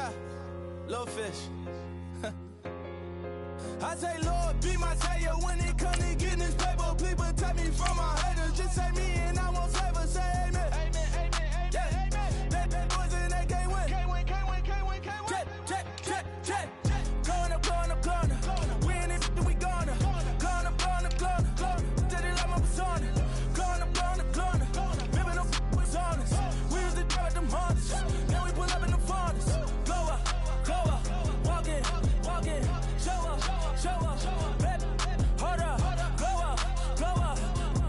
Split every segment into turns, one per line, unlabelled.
Yeah, little fish. I say, Lord, be my savior when it comes to getting this paper. Please protect me from my haters. Just say me and I won't save us. Say amen. Amen, amen, amen, yeah. Amen. That boys and they can't win. Can't win, can't win, can't win, can't win. Check. Gonna. We in it, we gonna. Gonna. Tell they like my persona. Gonna. Remember them was honest. We used to drive them Hondas. Now we pull up in the Fondas. Glow up. Walk in. Show up. Baby, hold up. Glow up.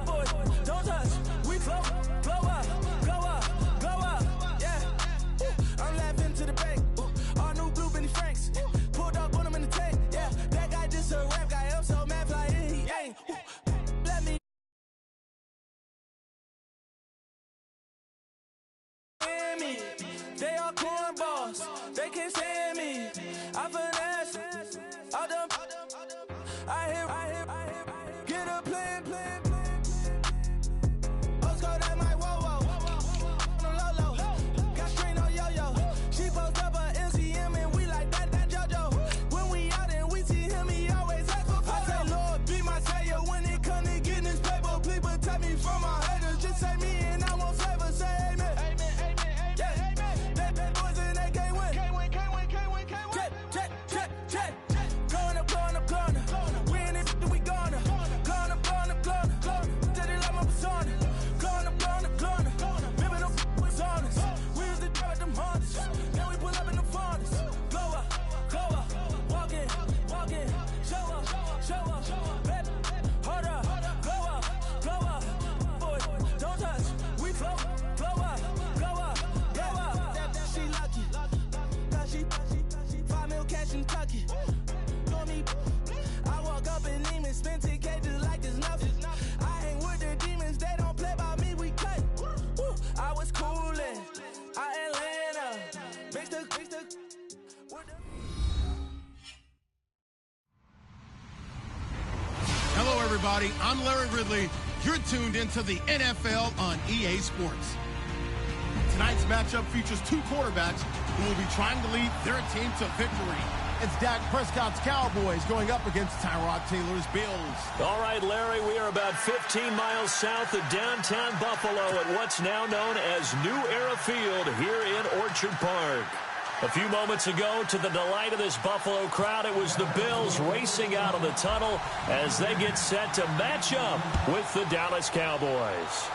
Boy, don't touch. We flow up. Yeah. I'm laughing to the bank. All new blue Benny Franks. Pulled up on him in the tank. Yeah, that guy just a rap guy. I'm so mad fly in, he ain't. Let me hear me. They all cornballs. They can't stand me. I finesse. I done. I hear. Get a plan. Let's go that my whoa. On the low. Got string on yo-yo. She post up a MCM and we like that JoJo. When we out and we see him, he always ask for photo. I say, Lord, be my savior when it comes to getting this paper. Please protect me from my haters. Just say me and I won't save us. Say amen. Amen. Yeah. Amen. That boys and they can't win. Can't win. Check. Gonna. We in it, we gonna. Gonna. Tell they like my persona. Gonna. Remember them was honest. We used to drive them Hondas. Now we pull up in the Fondas. Glow up. Walk in. Show up. Baby, hold up. Glow up. Boy, don't touch. We flow up. She lucky. Cause she 5 mil cash in Kentucky. Know me. I walk up in Neiman, spend 10K just like it's nothing. I hang with the demons, they don't play by me, we cut. I was coolin', Atlanta. Mixed the.
Hello, everybody. I'm Larry Ridley. You're tuned into the NFL on EA Sports. Tonight's matchup features two quarterbacks who will be trying to lead their team to victory. It's Dak Prescott's Cowboys going up against Tyrod Taylor's Bills.
All right, Larry, we are about 15 miles south of downtown Buffalo at what's now known as New Era Field here in Orchard Park. A few moments ago, to the delight of this Buffalo crowd, it was the Bills racing out of the tunnel as they get set to match up with the Dallas Cowboys.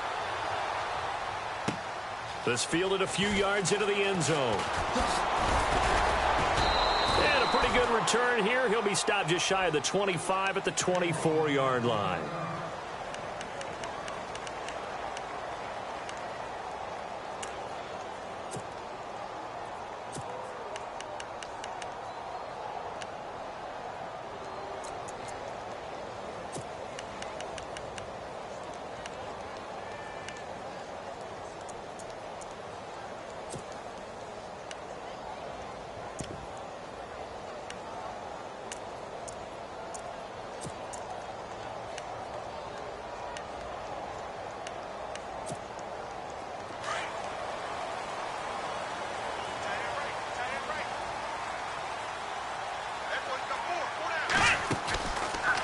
This fielded a few yards into the end zone. And a pretty good return here. He'll be stopped just shy of the 25 at the 24-yard line.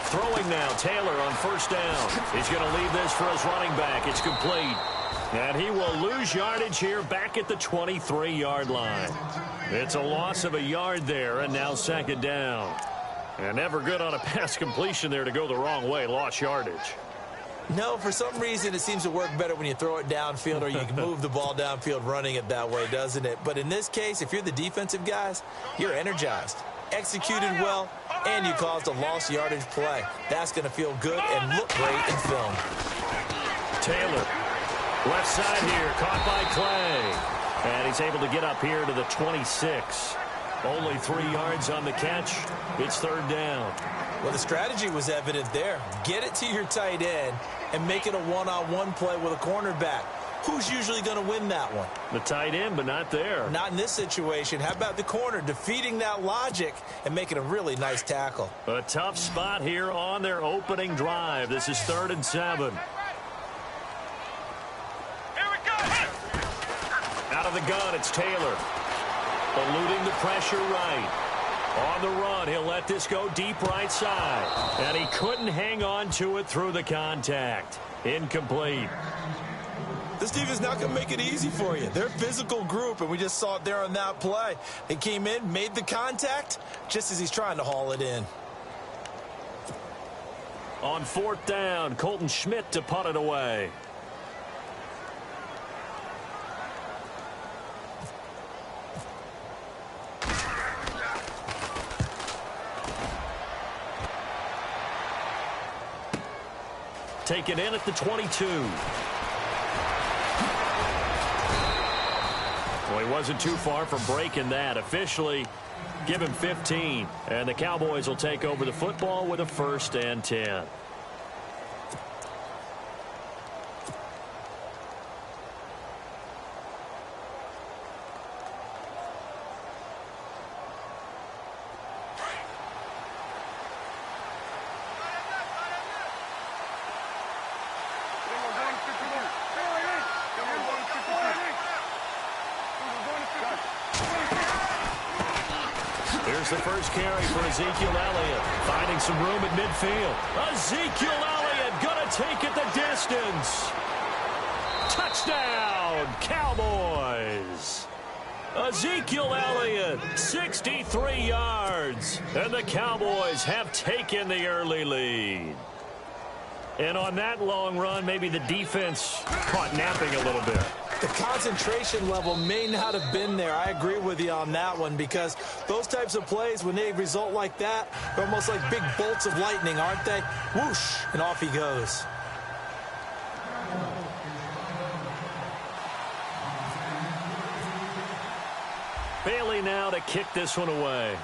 Throwing now, Taylor on first down. He's going to leave this for his running back. It's complete. And he will lose yardage here back at the 23-yard line. It's a loss of a yard there, and now second down. And never good on a pass completion there to go the wrong way. Lost yardage.
No, for some reason it seems to work better when you throw it downfield or you can move the ball downfield running it that way, doesn't it? But in this case, if you're the defensive guys, you're energized, executed well, and you caused a lost yardage play. That's going to feel good and look great in film.
Taylor, left side here, caught by Clay. And he's able to get up here to the 26. Only 3 yards on the catch. It's third down.
Well, the strategy was evident there. Get it to your tight end and make it a one-on-one play with a cornerback. Who's usually going to win that one?
The tight end, but not there.
Not in this situation. How about the corner defeating that logic and making a really nice tackle?
A tough spot here on their opening drive. This is 3rd and 7.
Here we go.
Out of the gun, it's Taylor. Eluding the pressure right. On the run, he'll let this go deep right side. And he couldn't hang on to it through the contact. Incomplete.
This defense not going to make it easy for you. They're a physical group, and we just saw it there on that play. They came in, made the contact, just as he's trying to haul it in.
On 4th down, Colton Schmidt to punt it away. Taken in at the 22. Well, he wasn't too far from breaking that. Officially, give him 15. And the Cowboys will take over the football with a 1st and 10. Here's the first carry for Ezekiel Elliott. Finding some room at midfield. Ezekiel Elliott going to take it the distance. Touchdown, Cowboys. Ezekiel Elliott, 63 yards. And the Cowboys have taken the early lead. And on that long run, maybe the defense caught napping a little bit.
The concentration level may not have been there. I agree with you on that one, because those types of plays, when they result like that, they're almost like big bolts of lightning, aren't they? Whoosh, and off he goes.
Bailey now to kick this one away.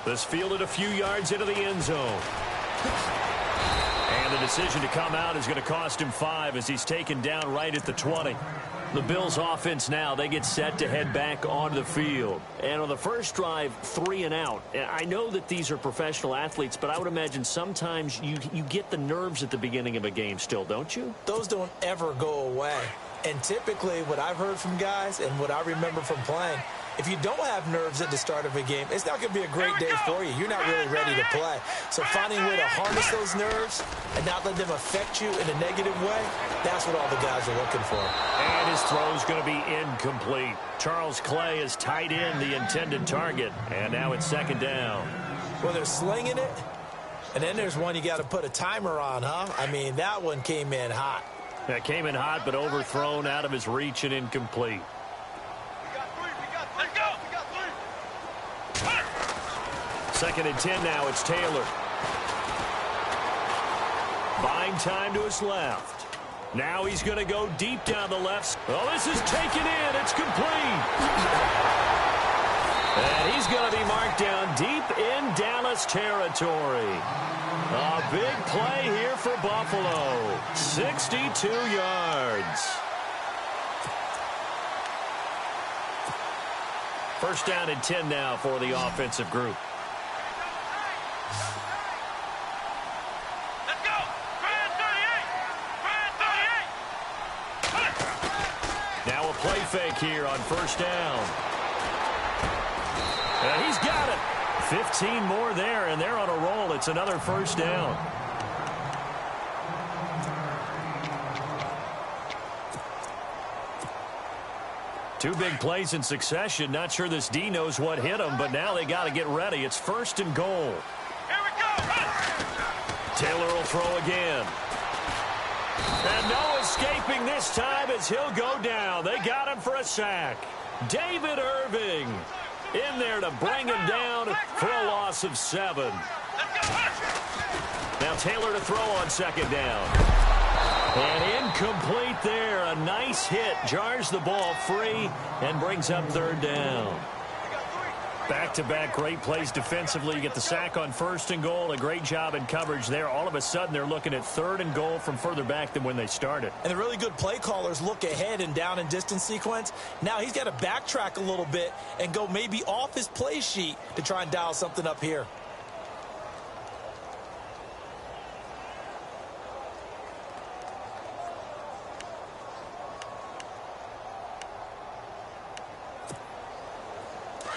This fielded a few yards into the end zone. And the decision to come out is going to cost him 5 as he's taken down right at the 20. The Bills offense now, they get set to head back onto the field. And on the first drive, 3 and out. I know that these are professional athletes, but I would imagine sometimes you get the nerves at the beginning of a game still, don't you?
Those don't ever go away. And typically what I've heard from guys and what I remember from playing, if you don't have nerves at the start of a game, it's not going to be a great day for you. You're not really ready to play. So finding a way to harness those nerves and not let them affect you in a negative way, that's what all the guys are looking for.
And his throw is going to be incomplete. Charles Clay has tied in the intended target, and now it's 2nd down.
Well, they're slinging it, and then there's one you got to put a timer on, huh? I mean, that one came in hot.
That came in hot, but overthrown out of his reach and incomplete. 2nd and 10 now. It's Taylor. Buying time to his left. Now he's going to go deep down the left. Oh, this is taken in. It's complete. And he's going to be marked down deep in Dallas territory. A big play here for Buffalo. 62 yards. 1st down and 10 now for the offensive group. Now a play fake here on 1st down. And he's got it. 15 more there, and they're on a roll. It's another 1st down. Two big plays in succession. Not sure this D knows what hit him, but now they got to get ready. It's 1st and goal.
Here we go.
Taylor will throw again. And no escaping this time as he'll go down. They got him for a sack. David Irving in there to bring him down for a loss of 7. Now Taylor to throw on 2nd down. And incomplete there. A nice hit. Jars the ball free and brings up 3rd down. Back-to-back great plays defensively. You get the sack on 1st and goal. A great job in coverage there. All of a sudden, they're looking at 3rd and goal from further back than when they started.
And the really good play callers look ahead and down and distance sequence. Now he's got to backtrack a little bit and go maybe off his play sheet to try and dial something up here.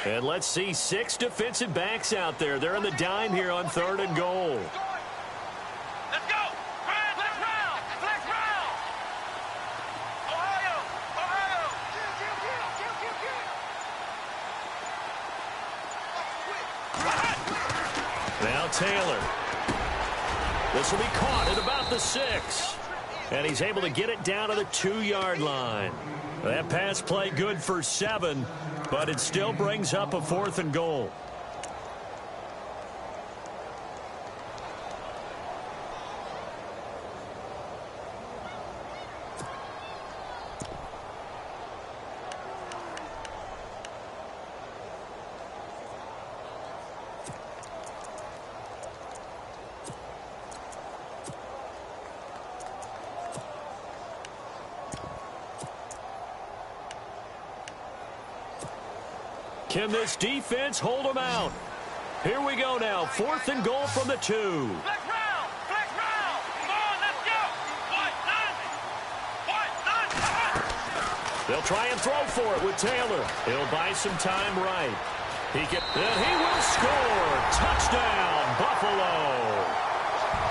And let's see 6 defensive backs out there. They're in the dime here on 3rd and goal.
Let's go. Flex round. Flex round. Ohio.
Now Taylor. This will be caught at about the 6. And he's able to get it down to the 2-yard line. That pass play good for 7, but it still brings up a 4th and goal. Can this defense hold them out? Here we go now. 4th and goal from the 2.
Flex round. Flex round. Come on, let's go.
They'll try and throw for it with Taylor. He'll buy some time right. And he will score. Touchdown, Buffalo.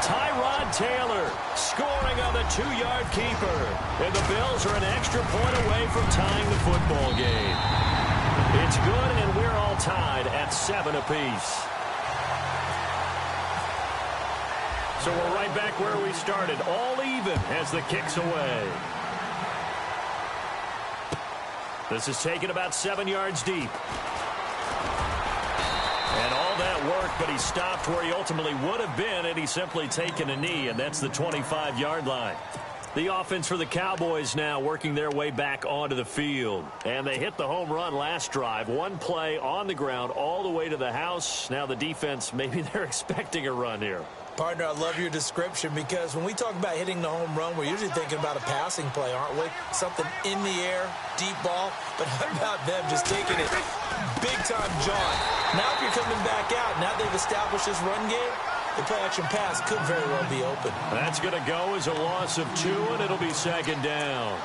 Tyrod Taylor scoring on the 2-yard keeper. And the Bills are an extra point away from tying the football game. It's good, and we're all tied at 7 apiece. So we're right back where we started, all even as the kick's away. This is taken about 7 yards deep. And all that work, but he stopped where he ultimately would have been, and he's simply taken a knee, and that's the 25-yard line. The offense for the Cowboys now working their way back onto the field. And they hit the home run last drive. One play on the ground all the way to the house. Now the defense, maybe they're expecting a run here.
Partner, I love your description because when we talk about hitting the home run, we're usually thinking about a passing play, aren't we? Something in the air, deep ball. But how about them just taking it big-time jaunt? Now if you're coming back out, now they've established this run game, the play-action pass could very well be open.
That's going to go as a loss of 2, and it'll be 2nd down.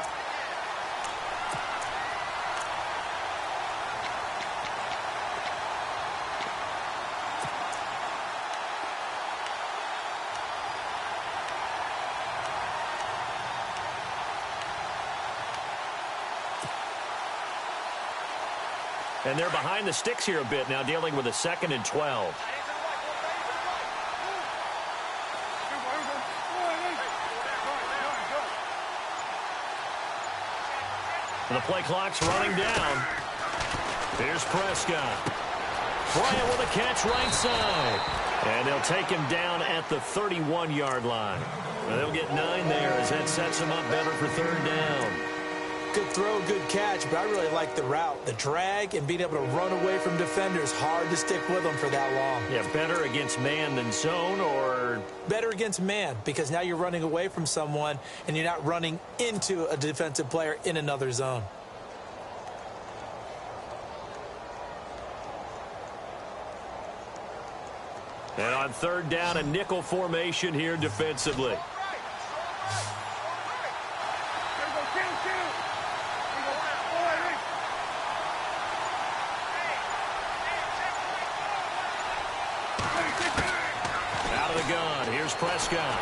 And they're behind the sticks here a bit now, dealing with a 2nd and 12. The play clock's running down. Here's Prescott. Bryant with a catch right side. And they'll take him down at the 31-yard line. And they'll get 9 there as that sets him up better for 3rd down.
Good throw, good catch, but I really like the route. The drag and being able to run away from defenders, hard to stick with them for that long.
Yeah, better against man than zone, or?
Better against man, because now you're running away from someone and you're not running into a defensive player in another zone.
And on 3rd down, a nickel formation here defensively. Here's Prescott.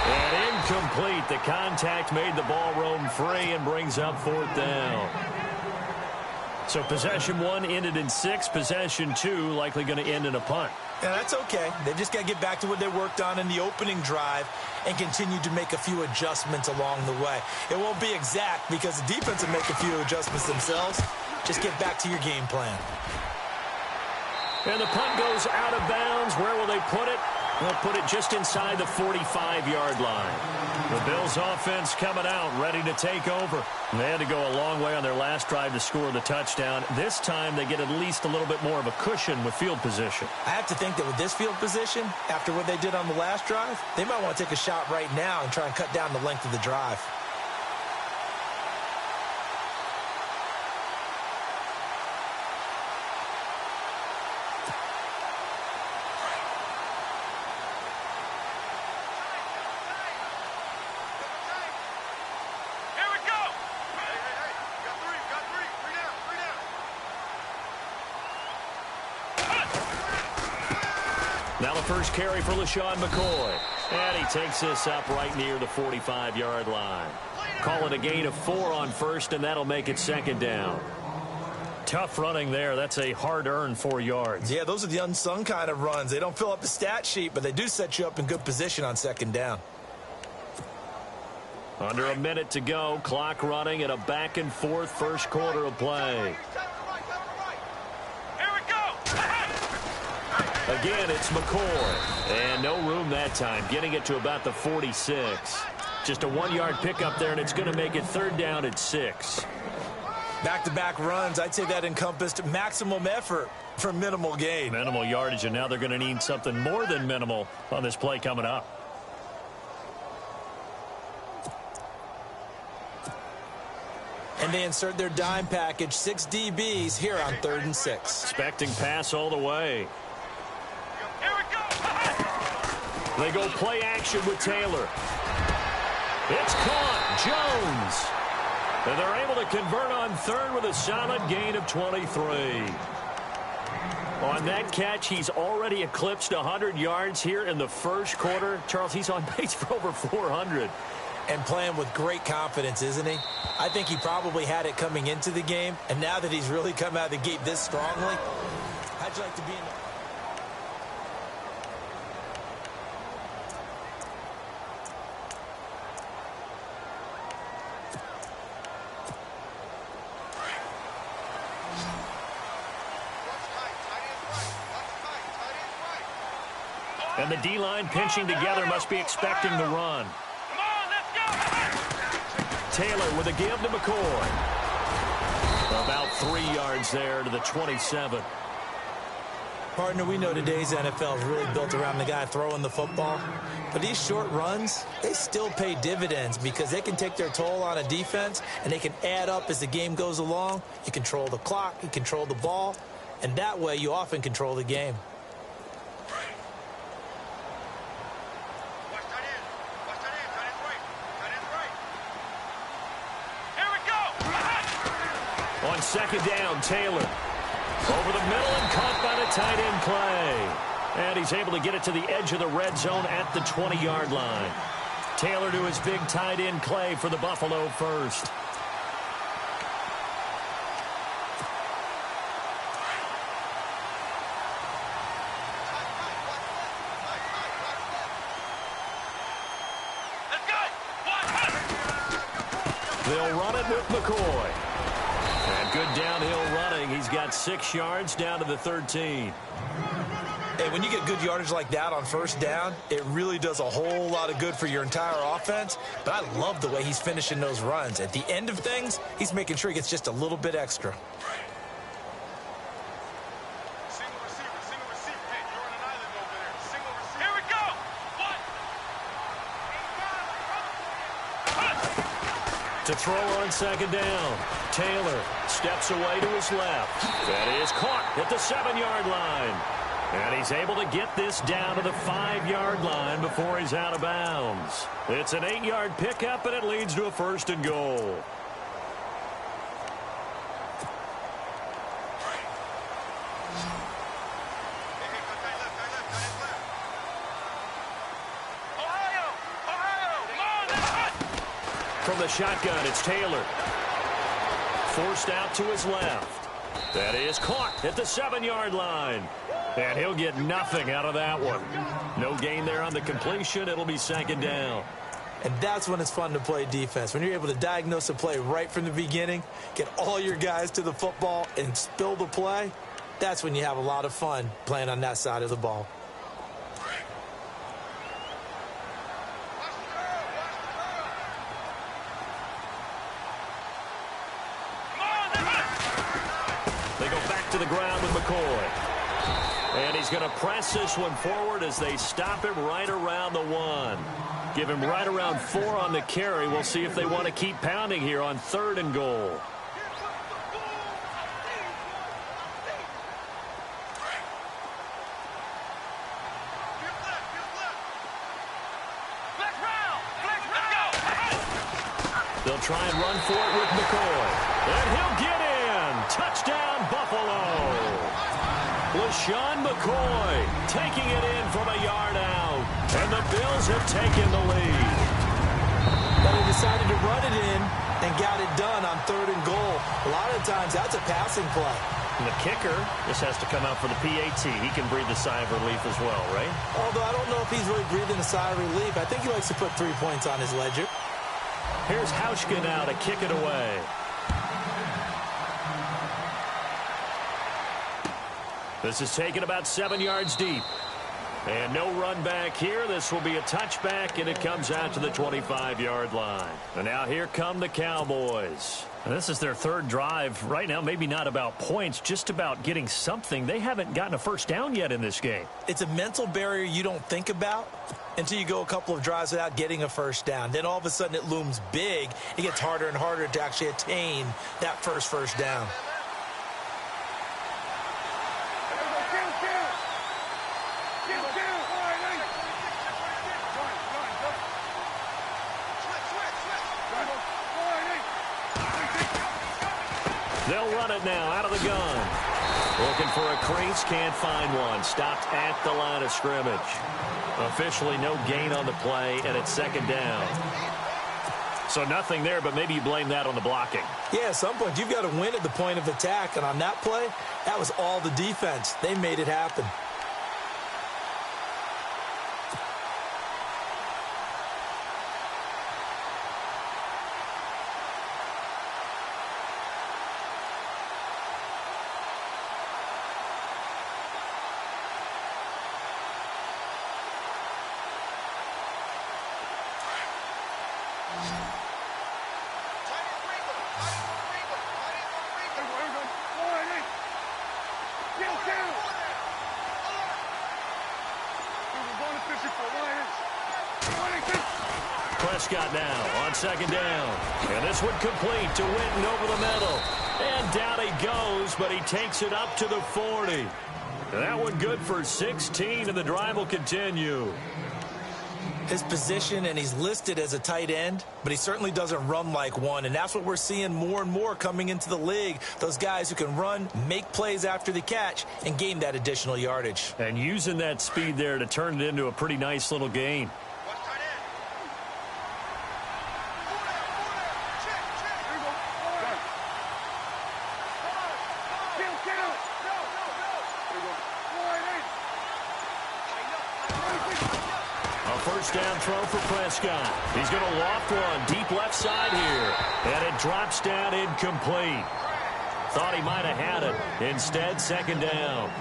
And incomplete. The contact made the ball roam free and brings up 4th down. So possession 1 ended in 6. Possession 2 likely going to end in a punt.
Yeah, that's okay. They've just got to get back to what they worked on in the opening drive and continue to make a few adjustments along the way. It won't be exact because the defense will make a few adjustments themselves. Just get back to your game plan.
And the punt goes out of bounds. Where will they put it? They'll put it just inside the 45-yard line. The Bills offense coming out, ready to take over. And they had to go a long way on their last drive to score the touchdown. This time they get at least a little bit more of a cushion with field position.
I have to think that with this field position, after what they did on the last drive, they might want to take a shot right now and try and cut down the length of the drive.
Now the first carry for LaShawn McCoy. And he takes this up right near the 45-yard line. Call it a gain of 4 on first, and that'll make it second down. Tough running there. That's a hard-earned 4 yards.
Yeah, those are the unsung kind of runs. They don't fill up the stat sheet, but they do set you up in good position on second down.
Under a minute to go. Clock running at a back-and-forth first quarter of play. Again, it's McCoy. And no room that time. Getting it to about the 46. Just a 1-yard pickup there, and it's going to make it third down at 6.
Back-to-back runs, I'd say that encompassed maximum effort for minimal gain.
Minimal yardage, and now they're going to need something more than minimal on this play coming up.
And they insert their dime package, 6 DBs here on 3rd and 6.
Expecting pass all the way. They go play action with Taylor. It's caught. Jones. And they're able to convert on 3rd with a solid gain of 23. On that catch, he's already eclipsed 100 yards here in the first quarter. Charles, he's on pace for over 400.
And playing with great confidence, isn't he? I think he probably had it coming into the game. And now that he's really come out of the gate this strongly, how'd you like to be in the...
And the D-line pinching together must be expecting the run. Taylor with a give to McCoy. About 3 yards there to the 27.
Partner, we know today's NFL is really built around the guy throwing the football. But these short runs, they still pay dividends because they can take their toll on a defense and they can add up as the game goes along. You control the clock, you control the ball, and that way you often control the game.
On second down, Taylor. Over the middle and caught by the tight end play. And he's able to get it to the edge of the red zone at the 20-yard line. Taylor to his big tight end Clay for the Buffalo first. They'll run it with McCoy. And good downhill running. He's got 6 yards down to the 13.
And when you get good yardage like that on first down, it really does a whole lot of good for your entire offense. But I love the way he's finishing those runs. At the end of things, he's making sure he gets just a little bit extra.
To throw on second down. Taylor steps away to his left. That is caught at the 7-yard line. And he's able to get this down to the 5-yard line before he's out of bounds. It's an 8-yard pickup, and it leads to a 1st and goal. From the shotgun, it's Taylor. Forced out to his left. That is caught at the 7-yard line. And he'll get nothing out of that one. No gain there on the completion. It'll be second down.
And that's when it's fun to play defense. When you're able to diagnose a play right from the beginning, get all your guys to the football, and spill the play, that's when you have a lot of fun playing on that side of the ball.
They go back to the ground with McCoy. And he's going to press this one forward as they stop him right around the 1. Give him right around 4 on the carry. We'll see if they want to keep pounding here on 3rd and goal. They'll try and run for it with McCoy. And he'll get in. Touchdown, Buffalo. LeSean McCoy taking it in from a yard out. And the Bills have taken the lead.
But he decided to run it in and got it done on 3rd and goal. A lot of times that's a passing play.
And the kicker just has to come out for the PAT. He can breathe a sigh of relief as well, right?
Although I don't know if he's really breathing a sigh of relief. I think he likes to put 3 points on his ledger.
Here's Hauschka now to kick it away. This is taken about 7 yards deep. And no run back here. This will be a touchback, and it comes out to the 25-yard line. And now here come the Cowboys. And this is their 3rd drive. Right now, maybe not about points, just about getting something. They haven't gotten a first down yet in this game.
It's a mental barrier you don't think about until you go a couple of drives without getting a first down. Then all of a sudden it looms big. It gets harder and harder to actually attain that first down.
They'll run it now out of the gun. Looking for a crease, can't find one. Stopped at the line of scrimmage. Officially no gain on the play, and it's 2nd down. So nothing there, but maybe you blame that on the blocking.
Yeah, at some point you've got to win at the point of attack, and on that play, that was all the defense. They made it happen.
Prescott now on 2nd down. And this one complete to Witten over the middle. And down he goes, but he takes it up to the 40. And that one good for 16, and the drive will continue.
His position, and he's listed as a tight end, but he certainly doesn't run like one, and that's what we're seeing more and more coming into the league. Those guys who can run, make plays after the catch, and gain that additional yardage.
And using that speed there to turn it into a pretty nice little gain. First down throw for Prescott. He's going to loft one deep left side here. And it drops down incomplete. Thought he might have had it. Instead, 2nd down.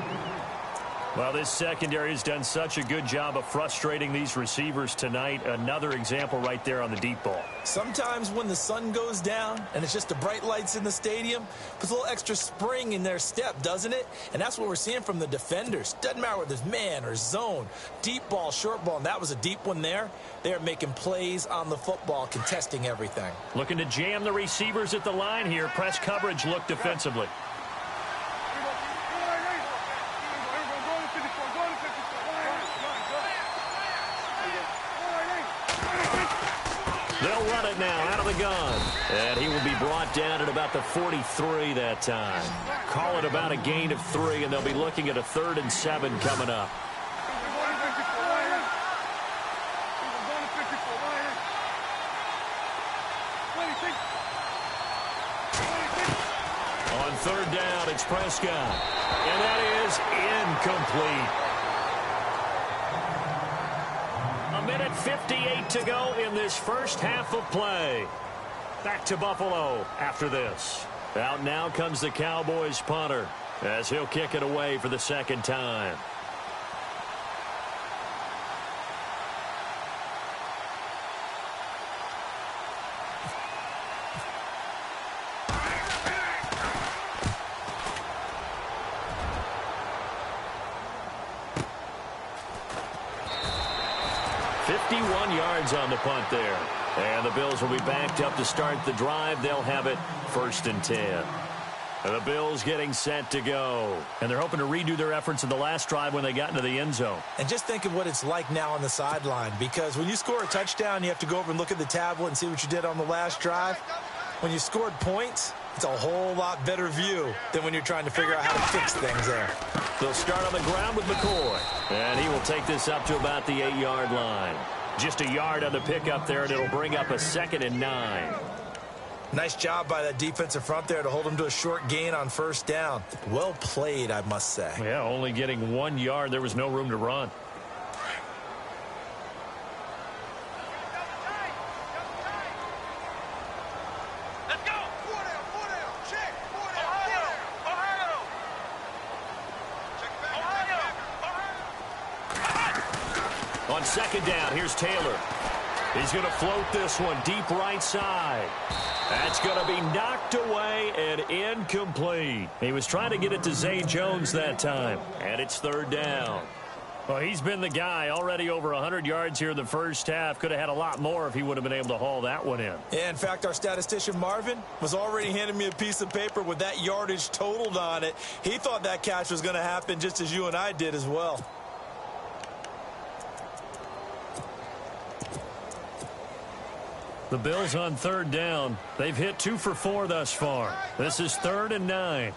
Well, this secondary has done such a good job of frustrating these receivers tonight. Another example right there on the deep ball.
Sometimes when the sun goes down and it's just the bright lights in the stadium, puts a little extra spring in their step, doesn't it? And that's what we're seeing from the defenders. Doesn't matter whether it's man or zone, deep ball, short ball, and that was a deep one there. They're making plays on the football, contesting everything.
Looking to jam the receivers at the line here. Press coverage look defensively. They'll run it now out of the gun. And he will be brought down at about the 43 that time. Call it about a gain of 3, and they'll be looking at a 3rd and 7 coming up. On 3rd down, it's Prescott. And that is incomplete. 1:58 to go in this first half of play. Back to Buffalo after this. Out now comes the Cowboys punter as he'll kick it away for the 2nd time. On the punt there. And the Bills will be backed up to start the drive. They'll have it 1st and 10. And the Bills getting set to go. And they're hoping to redo their efforts in the last drive when they got into the end zone.
And just think of what it's like now on the sideline, because when you score a touchdown, you have to go over and look at the tablet and see what you did on the last drive. When you scored points, it's a whole lot better view than when you're trying to figure out how to fix things there.
They'll start on the ground with McCoy. And he will take this up to about the 8-yard line. Just a yard on the pickup there, and it'll bring up a 2nd and 9.
Nice job by that defensive front there to hold him to a short gain on first down. Well played, I must say.
Yeah, only getting 1 yard. There was no room to run. On 2nd down, here's Taylor. He's going to float this one deep right side. That's going to be knocked away and incomplete. He was trying to get it to Zay Jones that time. And it's 3rd down. Well, he's been the guy. Already over 100 yards here in the first half. Could have had a lot more if he would have been able to haul that one in.
Yeah, in fact, our statistician Marvin was already handing me a piece of paper with that yardage totaled on it. He thought that catch was going to happen just as you and I did as well.
The Bills on 3rd down. They've hit 2 for 4 thus far. This is 3rd and 9.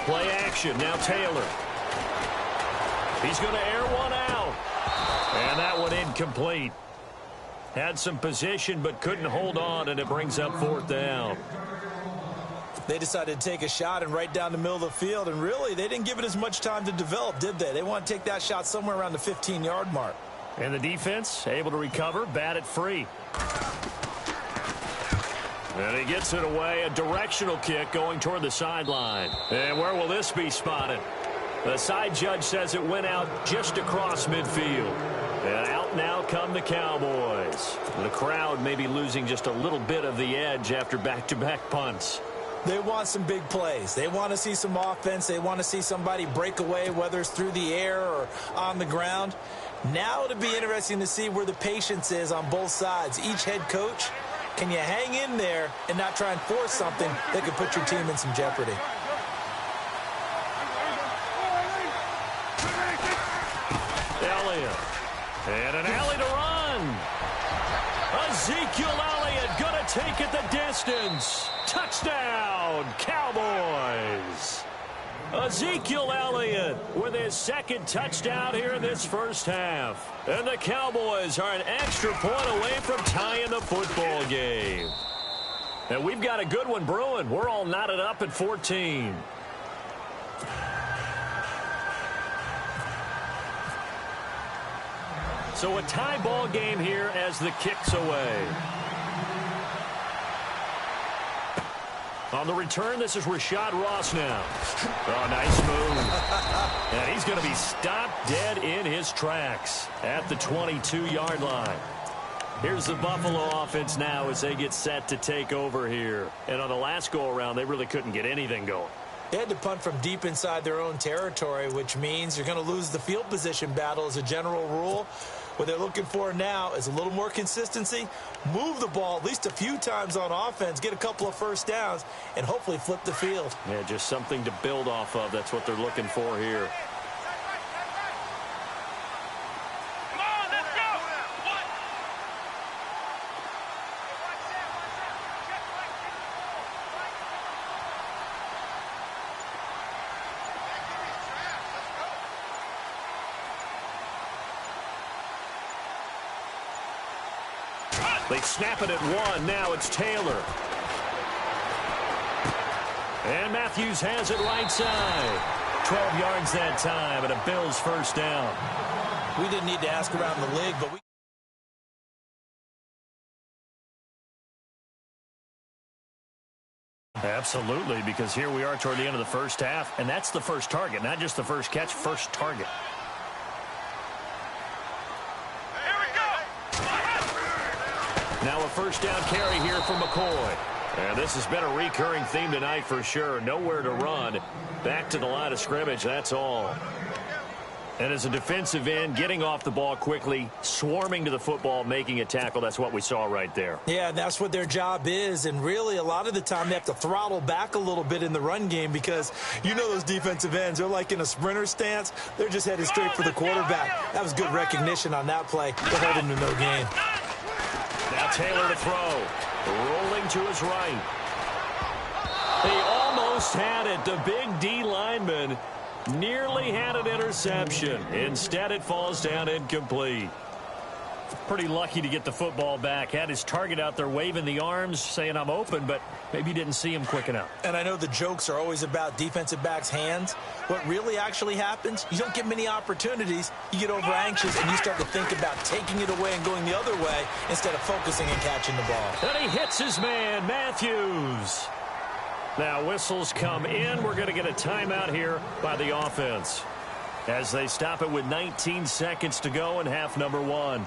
Play action. Now Taylor. He's going to air one out. And that one incomplete. Had some position but couldn't hold on, and it brings up 4th down.
They decided to take a shot and right down the middle of the field, and really they didn't give it as much time to develop, did they? They want to take that shot somewhere around the 15-yard mark.
And the defense able to recover, bat it free. And he gets it away, a directional kick going toward the sideline. And where will this be spotted? The side judge says it went out just across midfield. And out now come the Cowboys. The crowd may be losing just a little bit of the edge after back-to-back punts.
They want some big plays. They want to see some offense. They want to see somebody break away, whether it's through the air or on the ground. Now it'll be interesting to see where the patience is on both sides. Each head coach, can you hang in there and not try and force something that could put your team in some jeopardy?
Elliott. And an alley to run. Ezekiel Elliott going to take it the distance. Touchdown, Cowboys. Ezekiel Elliott with his 2nd touchdown here in this first half. And the Cowboys are an extra point away from tying the football game. And we've got a good one brewing. We're all knotted up at 14. So a tie ball game here as the kick's away. On the return, this is Rashad Ross now. Oh, nice move. And he's going to be stopped dead in his tracks at the 22-yard line. Here's the Buffalo offense now as they get set to take over here. And on the last go-around, they really couldn't get anything going.
They had to punt from deep inside their own territory, which means you're going to lose the field position battle as a general rule. What they're looking for now is a little more consistency, move the ball at least a few times on offense, get a couple of first downs, and hopefully flip the field.
Yeah, just something to build off of. That's what they're looking for here. They snap it at 1. Now it's Taylor. And Matthews has it right side. 12 yards that time and a Bills first down.
We didn't need to ask around the league, but we...
Absolutely, because here we are toward the end of the first half, and that's the first target, not just the first catch, first target. Now a first down carry here for McCoy. And this has been a recurring theme tonight for sure. Nowhere to run. Back to the line of scrimmage, that's all. And as a defensive end, getting off the ball quickly, swarming to the football, making a tackle, that's what we saw right there.
Yeah, that's what their job is. And really, a lot of the time, they have to throttle back a little bit in the run game because you know those defensive ends, they're like in a sprinter stance. They're just headed straight for the quarterback. That was good recognition on that play. They'll hold him to no gain.
Now Taylor to throw. Rolling to his right. He almost had it. The big D lineman nearly had an interception. Instead, it falls down incomplete. Pretty lucky to get the football back. Had his target out there waving the arms, saying I'm open, but maybe didn't see him quick enough.
And I know the jokes are always about defensive backs' hands. What really actually happens, you don't get many opportunities. You get over anxious, and you start to think about taking it away and going the other way instead of focusing and catching the ball.
And he hits his man, Matthews. Now whistles come in. We're going to get a timeout here by the offense as they stop it with 19 seconds to go in half number 1.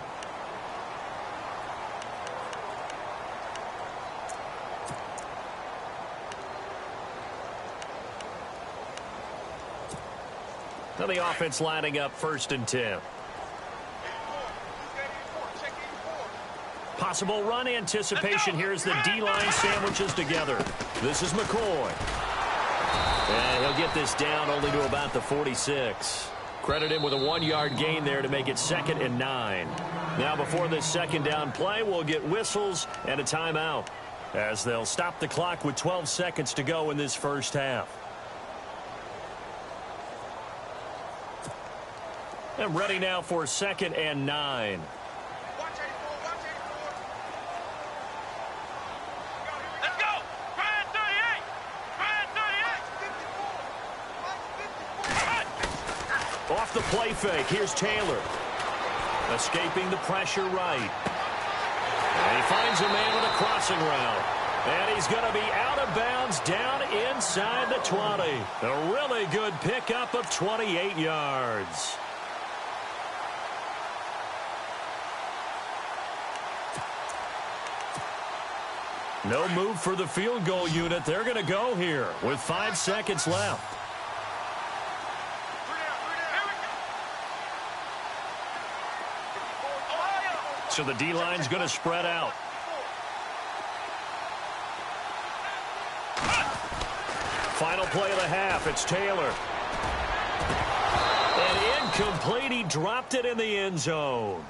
Now the offense lining up 1st and 10. Possible run anticipation here as the D-line sandwiches together. This is McCoy. And he'll get this down only to about the 46. Credit him with a 1-yard gain there to make it 2nd and 9. Now before this 2nd down play, we'll get whistles and a timeout as they'll stop the clock with 12 seconds to go in this first half. And ready now for 2nd and 9. Off the play fake, here's Taylor. Escaping the pressure right. And he finds a man with a crossing route. And he's going to be out of bounds down inside the 20. A really good pickup of 28 yards. No move for the field goal unit. They're going to go here with 5 seconds left. So the D-line's going to spread out. Final play of the half. It's Taylor. And incomplete. He dropped it in the end zone.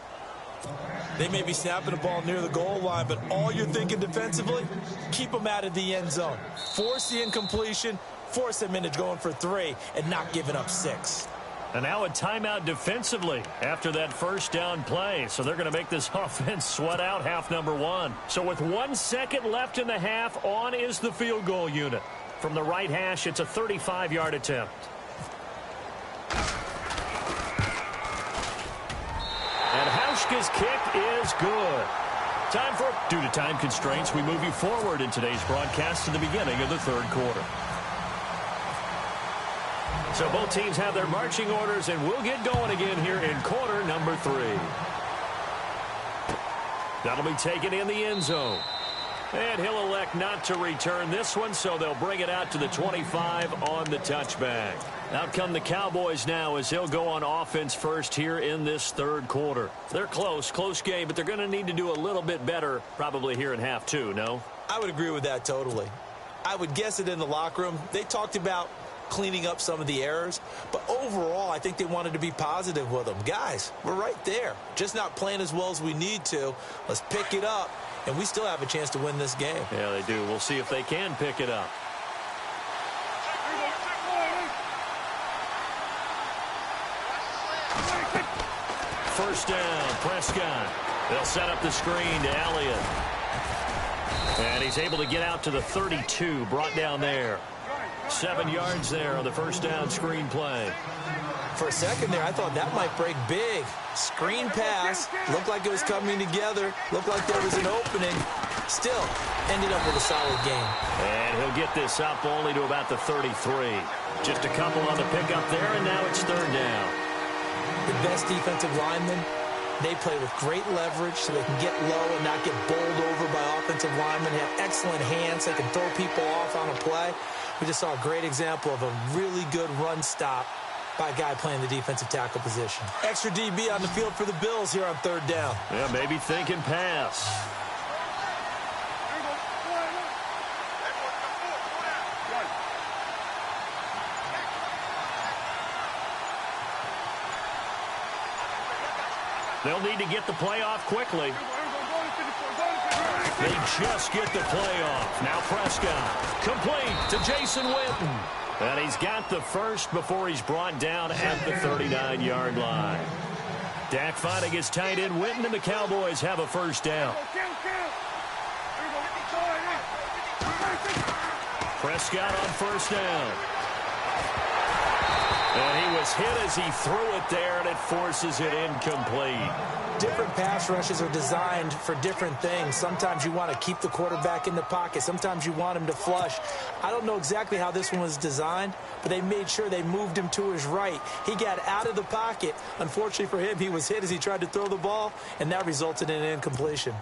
They may be snapping the ball near the goal line, but all you're thinking defensively, keep them out of the end zone. Force the incompletion, force them into going for 3, and not giving up 6.
And now a timeout defensively after that first down play. So they're going to make this offense sweat out half number 1. So with 1 second left in the half, on is the field goal unit. From the right hash, it's a 35-yard attempt. And Hauschka's kick is good. Due to time constraints, we move you forward in today's broadcast to the beginning of the 3rd quarter. So both teams have their marching orders, and we'll get going again here in quarter number 3. That'll be taken in the end zone. And he'll elect not to return this one, so they'll bring it out to the 25 on the touchback. Out come the Cowboys now as he'll go on offense first here in this 3rd quarter. They're close game, but they're going to need to do a little bit better probably here in half 2, no?
I would agree with that totally. I would guess it in the locker room. They talked about cleaning up some of the errors, but overall I think they wanted to be positive with them. Guys, we're right there, just not playing as well as we need to. Let's pick it up, and we still have a chance to win this game.
Yeah, they do. We'll see if they can pick it up. First down, Prescott. They'll set up the screen to Elliott. And he's able to get out to the 32, brought down there. 7 yards there on the first down screen play.
For a second there, I thought that might break big. Screen pass. Looked like it was coming together. Looked like there was an opening. Still, ended up with a solid game.
And he'll get this up only to about the 33. Just a couple on the pickup there, and now it's 3rd down.
The best defensive linemen, they play with great leverage so they can get low and not get bowled over by offensive linemen. They have excellent hands. They can throw people off on a play. We just saw a great example of a really good run stop by a guy playing the defensive tackle position. Extra DB on the field for the Bills here on third down.
Yeah, maybe thinking pass. They'll need to get the play off quickly. They just get the play off. Now Prescott. Complete to Jason Witten. And he's got the first before he's brought down at the 39-yard line. Dak finding his tight end Witten, and the Cowboys have a first down. Prescott on first down. And he was hit as he threw it there, and it forces it incomplete.
Different pass rushes are designed for different things. Sometimes you want to keep the quarterback in the pocket. Sometimes you want him to flush. I don't know exactly how this one was designed, but they made sure they moved him to his right. He got out of the pocket. Unfortunately for him, he was hit as he tried to throw the ball, and that resulted in an incompletion.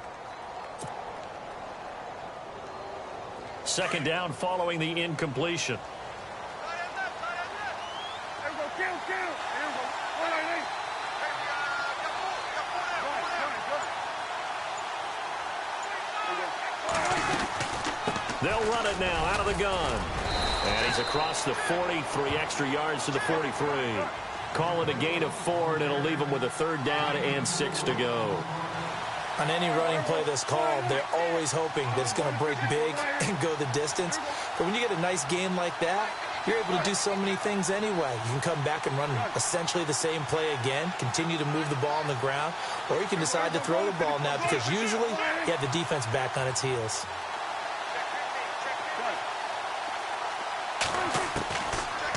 Second down following the incompletion. They'll run it now out of the gun. And he's across the 40, 3 extra yards to the 43. Call it a gain of 4, and it'll leave him with a third down and 6 to go.
On any running play that's called, they're always hoping that it's going to break big and go the distance. But when you get a nice game like that, you're able to do so many things anyway. You can come back and run essentially the same play again, continue to move the ball on the ground, or you can decide to throw the ball now because usually you have the defense back on its heels.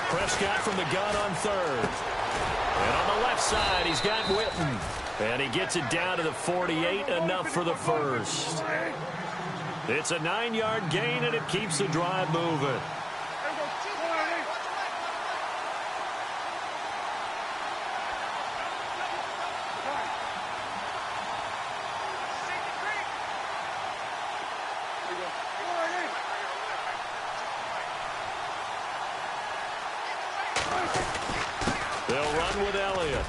Prescott from the gun on third. And on the left side, he's got Witten. And he gets it down to the 48, enough for the first. It's a 9-yard gain, and it keeps the drive moving. They'll run with Elliott.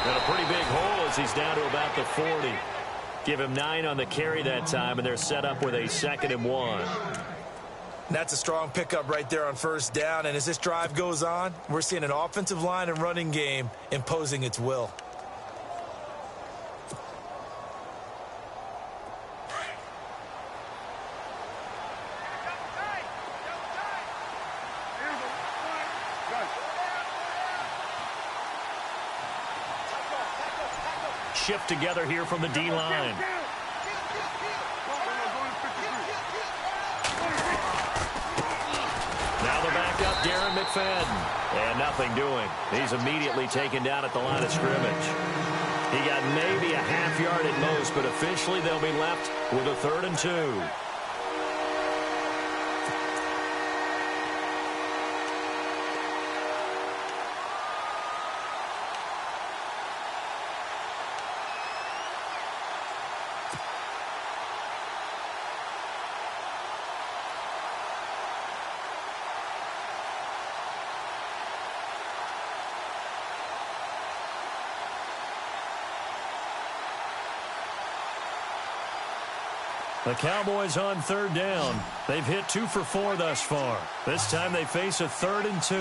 And a pretty big hole as he's down to about the 40. Give him 9 on the carry that time, and they're set up with a 2nd and 1.
That's a strong pickup right there on first down, and as this drive goes on, we're seeing an offensive line and running game imposing its will.
Shift together here from the D-line. Now the backup, Darren McFadden. And nothing doing. He's immediately taken down at the line of scrimmage. He got maybe a half yard at most, but officially they'll be left with a 3rd and 2. The Cowboys on 3rd down. They've hit 2 for 4 thus far. This time they face a 3rd and 2.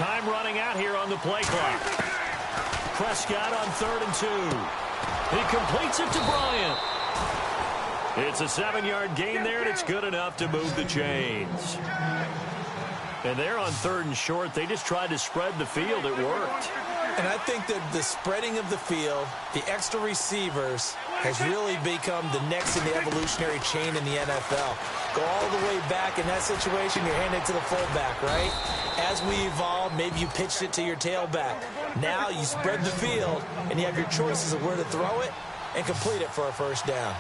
Time running out here on the play clock. Prescott on 3rd and 2. He completes it to Bryant. It's a 7-yard gain there, and it's good enough to move the chains. And they're on 3rd and short. They just tried to spread the field. It worked.
And I think that the spreading of the field, the extra receivers, has really become the next in the evolutionary chain in the NFL. Go all the way back in that situation, you're handing it to the fullback, right? As we evolve, maybe you pitched it to your tailback. Now you spread the field, and you have your choices of where to throw it and complete it for a first down.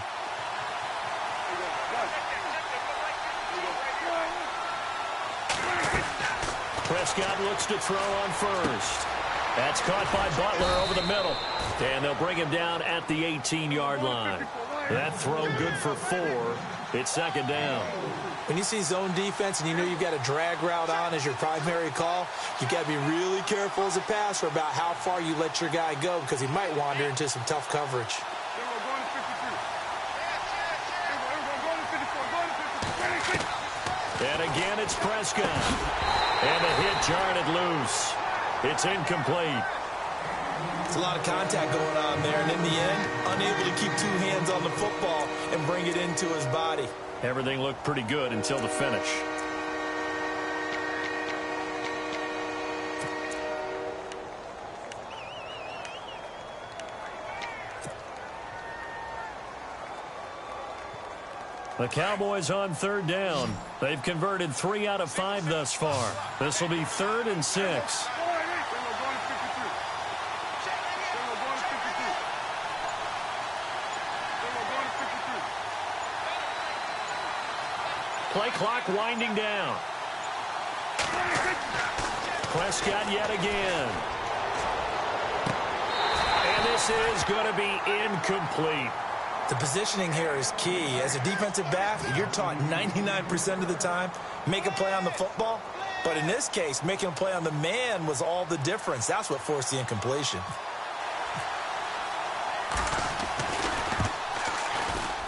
Prescott looks to throw on first. That's caught by Butler over the middle. And they'll bring him down at the 18-yard line. That throw good for 4. It's second down.
When you see zone defense and you know you've got a drag route on as your primary call, you've got to be really careful as a passer about how far you let your guy go because he might wander into some tough coverage.
And again, it's Prescott. And a hit jarred it loose. It's incomplete.
It's a lot of contact going on there, and in the end, unable to keep 2 hands on the football and bring it into his body.
Everything looked pretty good until the finish. The Cowboys on third down. They've converted 3 out of 5 thus far. This will be 3rd and 6. Play clock winding down. Prescott yet again. And this is going to be incomplete.
The positioning here is key. As a defensive back, you're taught 99% of the time, make a play on the football. But in this case, making a play on the man was all the difference. That's what forced the incompletion.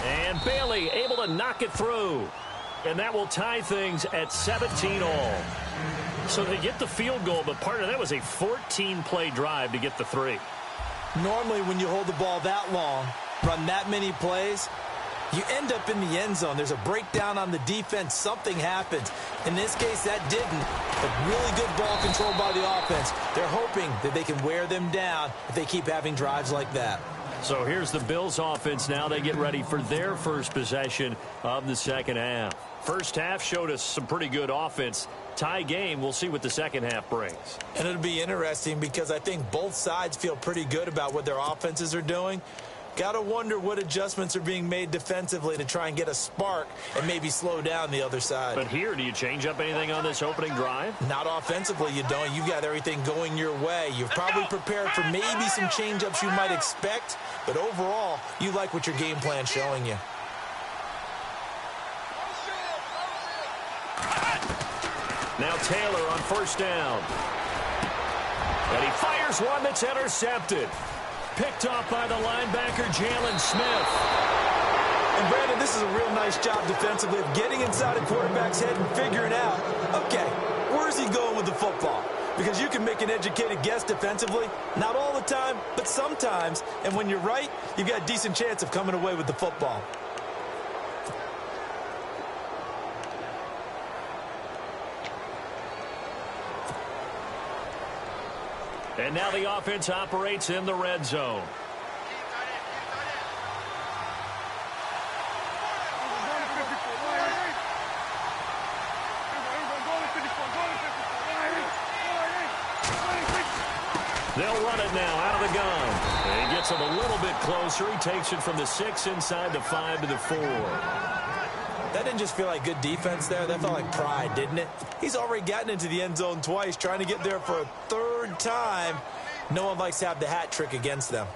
And Bailey able to knock it through. And that will tie things at 17 all. So they get the field goal, but part of that was a 14-play drive to get the 3.
Normally, when you hold the ball that long, run that many plays, you end up in the end zone. There's a breakdown on the defense. Something happens. In this case, that didn't. But really good ball control by the offense. They're hoping that they can wear them down if they keep having drives like that.
So here's the Bills offense now. They get ready for their first possession of the second half. First half showed us some pretty good offense. Tie game. We'll see what the second half brings.
And it'll be interesting because I think both sides feel pretty good about what their offenses are doing. Got to wonder what adjustments are being made defensively to try and get a spark and maybe slow down the other side.
But here, do you change up anything on this opening drive?
Not offensively, you don't. You've got everything going your way. You've probably prepared for maybe some change-ups you might expect, but overall, you like what your game plan's showing you.
Now Taylor on first down. And he fires one that's intercepted. Picked off by the linebacker, Jalen Smith.
And, Brandon, this is a real nice job defensively of getting inside a quarterback's head and figuring out, okay, where's he going with the football? Because you can make an educated guess defensively. Not all the time, but sometimes. And when you're right, you've got a decent chance of coming away with the football.
And now the offense operates in the red zone. They'll run it now out of the gun. And he gets it a little bit closer. He takes it from the 6 inside the 5 to the 4.
That didn't just feel like good defense there. That felt like pride, didn't it? He's already gotten into the end zone twice, trying to get there for a third time. No one likes to have the hat trick against them.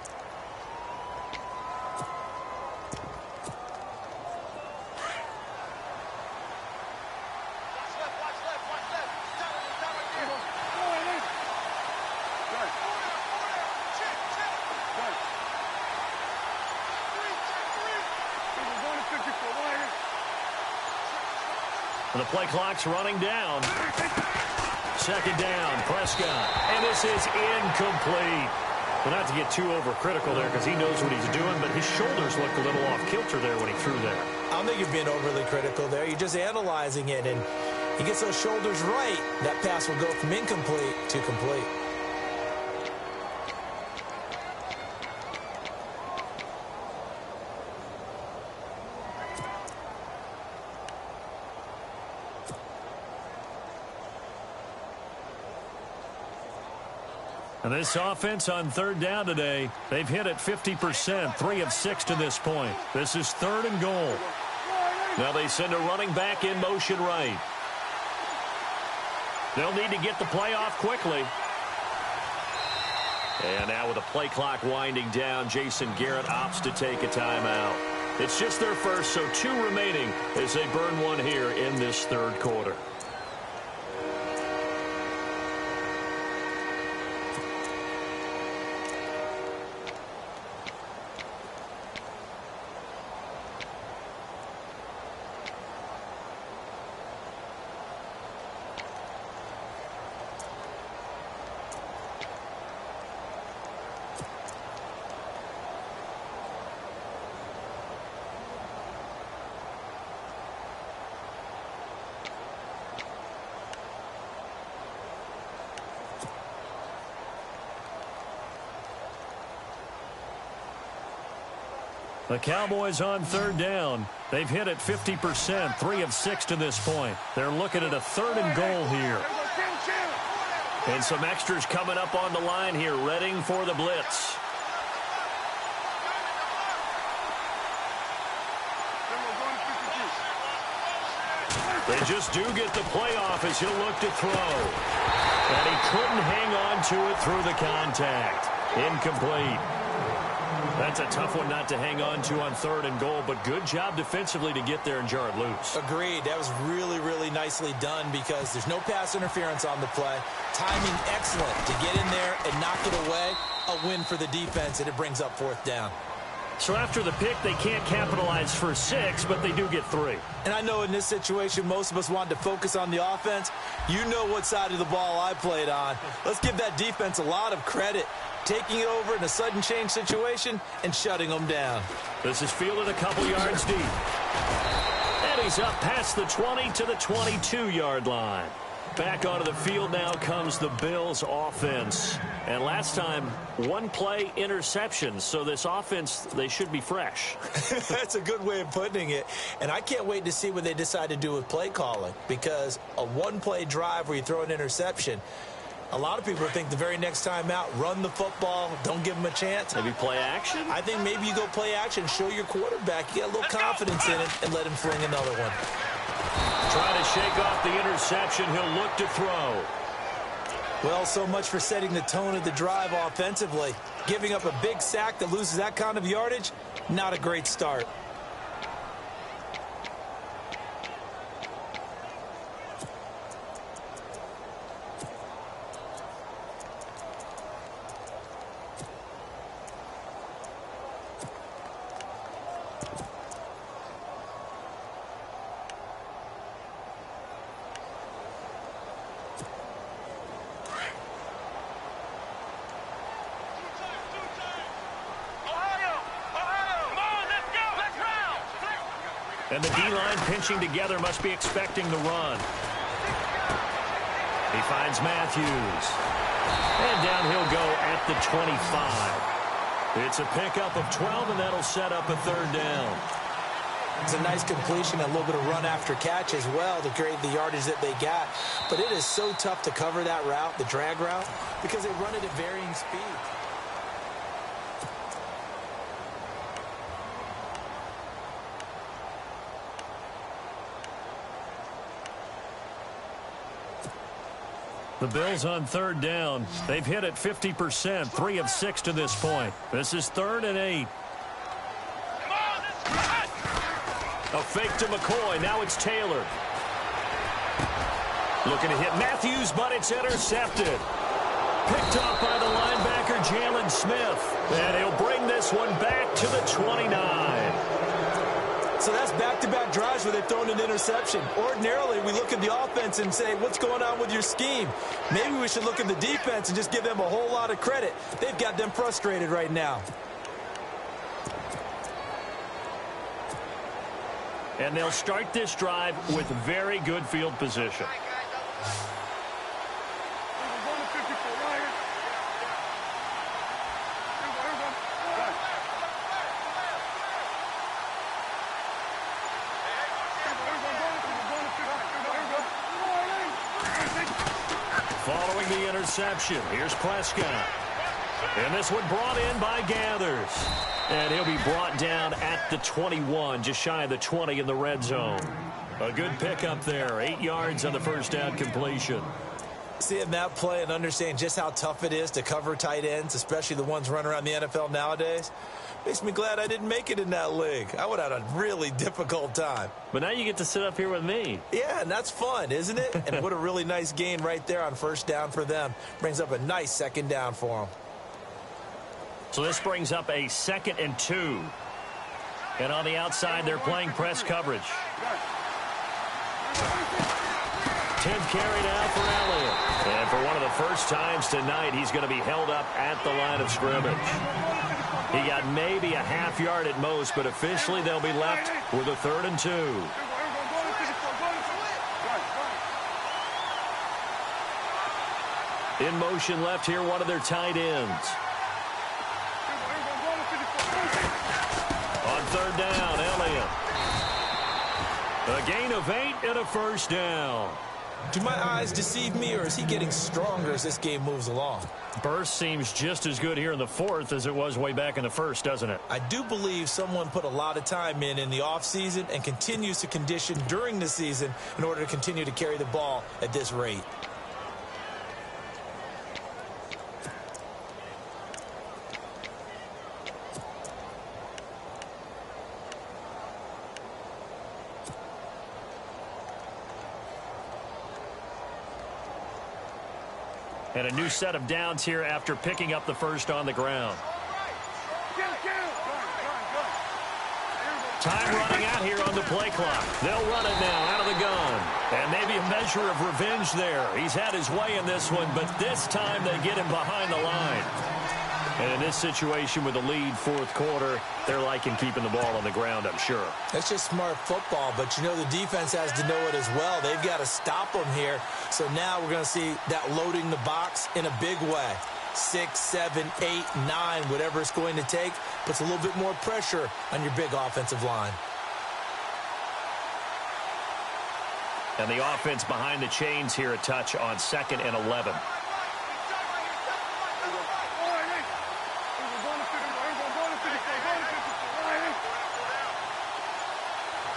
The play clock's running down. Second down, Prescott. And this is incomplete. Well, not to get too overcritical there because he knows what he's doing, but his shoulders looked a little off kilter there when he threw there.
I don't think you're being overly critical there. You're just analyzing it, and he gets those shoulders right. That pass will go from incomplete to complete.
And this offense on third down today, they've hit it 50%, 3 of 6 to this point. This is 3rd and goal. Now they send a running back in motion right. They'll need to get the play off quickly. And now with the play clock winding down, Jason Garrett opts to take a timeout. It's just their first, so 2 remaining as they burn one here in this third quarter. The Cowboys on third down. They've hit it 50%, 3 of 6 to this point. They're looking at a 3rd and goal here. And some extras coming up on the line here, readying for the blitz. They just do get the playoff as he'll look to throw. And he couldn't hang on to it through the contact. Incomplete. That's a tough one not to hang on to on 3rd and goal, but good job defensively to get there and jar it loose.
Agreed. That was really, really nicely done because there's no pass interference on the play. Timing excellent to get in there and knock it away. A win for the defense, and it brings up 4th down.
So after the pick, they can't capitalize for 6, but they do get 3.
And I know in this situation, most of us wanted to focus on the offense. You know what side of the ball I played on. Let's give that defense a lot of credit. Taking it over in a sudden change situation and shutting them down.
This is fielded a couple yards deep. And he's up past the 20 to the 22-yard line. Back onto the field now comes the Bills offense. And last time, 1 play interception. So this offense, they should be fresh.
That's a good way of putting it. And I can't wait to see what they decide to do with play calling. Because a 1-play drive where you throw an interception, a lot of people think the very next time out, run the football, don't give them a chance.
Maybe play action?
I think maybe you go play action, show your quarterback, you get a little confidence in it, and let him fling another one.
Trying to shake off the interception, he'll look to throw.
Well, so much for setting the tone of the drive offensively. Giving up a big sack that loses that kind of yardage, not a great start.
And the D-line pinching together must be expecting the run. He finds Matthews. And down he'll go at the 25. It's a pickup of 12, and that'll set up a 3rd down.
It's a nice completion, a little bit of run after catch as well to create the yardage that they got. But it is so tough to cover that route, the drag route, because they run it at varying speeds.
The Bills on 3rd down. They've hit it 50%, 3 of 6 to this point. This is 3rd and 8. A fake to McCoy. Now it's Taylor. Looking to hit Matthews, but it's intercepted. Picked up by the linebacker, Jalen Smith. And he'll bring this one back to the 29.
So that's back-to-back drives where they've thrown an interception. Ordinarily, we look at the offense and say, what's going on with your scheme? Maybe we should look at the defense and just give them a whole lot of credit. They've got them frustrated right now.
And they'll start this drive with very good field position. Following the interception, here's Prescott. And this one brought in by Gathers. And he'll be brought down at the 21, just shy of the 20 in the red zone. A good pickup there, 8 yards on the first down completion.
Seeing that play and understanding just how tough it is to cover tight ends, especially the ones running around the NFL nowadays, makes me glad I didn't make it in that league. I would have had a really difficult time.
But now you get to sit up here with me.
Yeah, and that's fun, isn't it? And what a really nice gain right there on first down for them. Brings up a nice second down for them.
So this brings up a 2nd and 2. And on the outside, they're playing press coverage. 10th carry now for Elliott. And for one of the first times tonight, he's going to be held up at the line of scrimmage. He got maybe a half yard at most, but officially they'll be left with a 3rd and 2. In motion left here, one of their tight ends. On 3rd down, Elliott. A gain of 8 and a first down.
Do my eyes deceive me, or is he getting stronger as this game moves along?
Burst seems just as good here in the 4th as it was way back in the 1st, doesn't it?
I do believe someone put a lot of time in the offseason and continues to condition during the season in order to continue to carry the ball at this rate.
And a new set of downs here after picking up the first on the ground. Time running out here on the play clock. They'll run it now out of the gun. And maybe a measure of revenge there. He's had his way in this one, but this time they get him behind the line. And in this situation with the lead 4th quarter, they're liking keeping the ball on the ground, I'm sure.
That's just smart football, but you know the defense has to know it as well. They've got to stop them here. So now we're going to see that loading the box in a big way. 6, 7, 8, 9, whatever it's going to take, puts a little bit more pressure on your big offensive line.
And the offense behind the chains here a touch on 2nd and 11.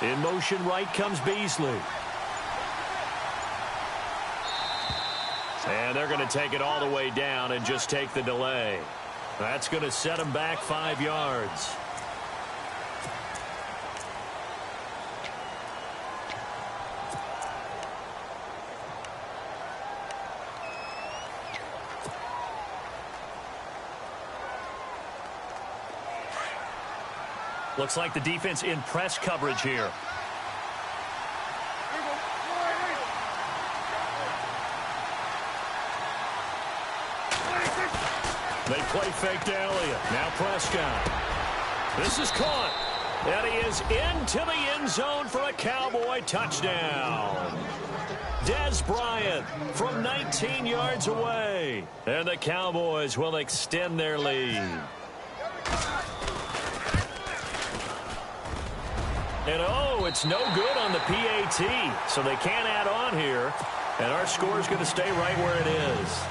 In motion right comes Beasley. And they're going to take it all the way down and just take the delay. That's going to set them back 5 yards. Looks like the defense in press coverage here. They play fake to Elliott. Now Prescott. This is caught. And he is into the end zone for a Cowboy touchdown. Dez Bryant from 19 yards away. And the Cowboys will extend their lead. And oh, it's no good on the PAT. So they can't add on here. And our score is going to stay right where it is.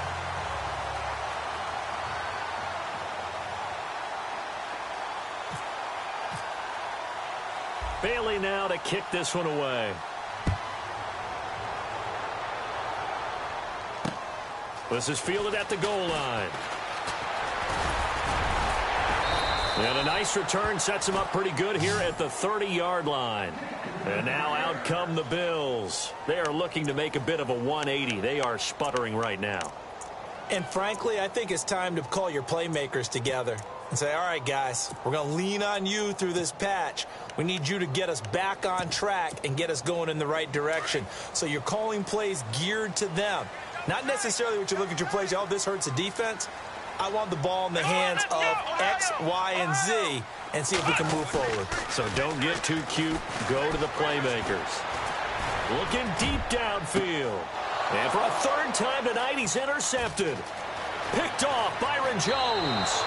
Bailey now to kick this one away. This is fielded at the goal line. And a nice return sets him up pretty good here at the 30-yard line. And now out come the Bills. They are looking to make a bit of a 180. They are sputtering right now.
And frankly, I think it's time to call your playmakers together and say, all right, guys, we're going to lean on you through this patch. We need you to get us back on track and get us going in the right direction. So you're calling plays geared to them. Not necessarily what you look at your plays, oh, this hurts the defense. I want the ball in the hands of X, Y, and Z and see if we can move forward.
So don't get too cute. Go to the playmakers. Looking deep downfield. And for a 3rd time tonight, he's intercepted. Picked off Byron Jones.